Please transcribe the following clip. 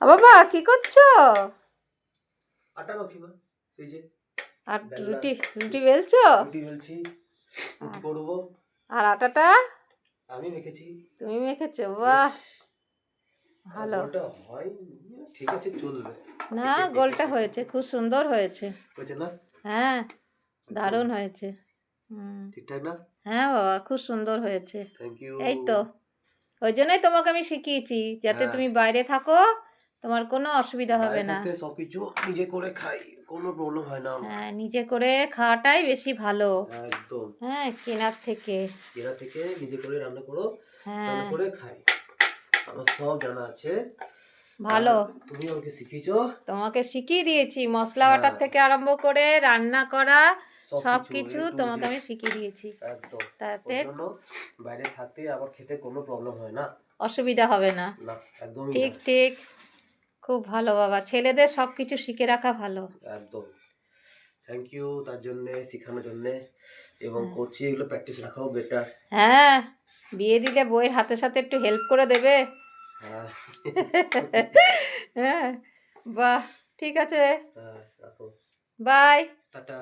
বাবা কি করছো? আটা মাখছি মা, এই যে আর বেলনা। রুটি বেলছো? রুটি বেলছি, রুটি করবো। আর আটাটা আমি মেখেছি। তুমি মেখেছো? বাহ, Yes, ভালো। গোলটা হয় ঠিক আছে, চলবে। না, গোলটা হয়েছে, খুব সুন্দর হয়েছে। হয়েছে না? হ্যাঁ, একদম দারুণ হয়েছে। হুম। ঠিকঠাক না? হ্যাঁ বাবা, খুব সুন্দর হয়েছে। Thank you. এই তো, ওই জন্যই তোমাকে আমি শিখিয়েছি, যাতে হ্যাঁ, তুমি বাইরে থাকো, তোমার কোনো অসুবিধা হবে বাইরে না। থাকতে সবকিছু নিজে করে খাই, কোনো প্রবলেম হয় না আমার। হ্যাঁ, নিজে করে খাওয়াটাই বেশি ভালো। একদম, হ্যাঁ, কেনার থেকে। এরা থেকে নিজে করে রান্না করো, রান্না হ্যাঁ, করে খাই, আমার সব জানা আছে। আর ভালো। তুমি আমাকে শিখিয়েছো। তোমাকে শিখিয়ে দিয়েছি, মশলা বাটার হ্যাঁ, থেকে আরম্ভ করে রান্না করা সব সবকিছু কিছু A to Z, তোমাকে আমি শিখিয়ে দিয়েছি। একদম। তাতে ওই জন্য বাইরে থাকতে আবার খেতে কোনো প্রবলেম হয় না। অসুবিধা হবে না। না, একদমই ঠিক না। ঠিক, খুব ভালো বাবা, ছেলেদের সব কিছু শিখে রাখা ভালো। একদম, থ্যাংক ইউ তার জন্যে, শেখানোর জন্যে। এবং হ্যাঁ, করছি, এগুলো প্র্যাকটিস রাখাও বেটার। হ্যাঁ, বিয়ে দিলে বইয়ের হাতে সাথে একটু হেল্প করে দেবে। হ্যাঁ। হ্যাঁ, বাহ, ঠিক আছে, হ্যাঁ, রাখো। বাই। টাটা।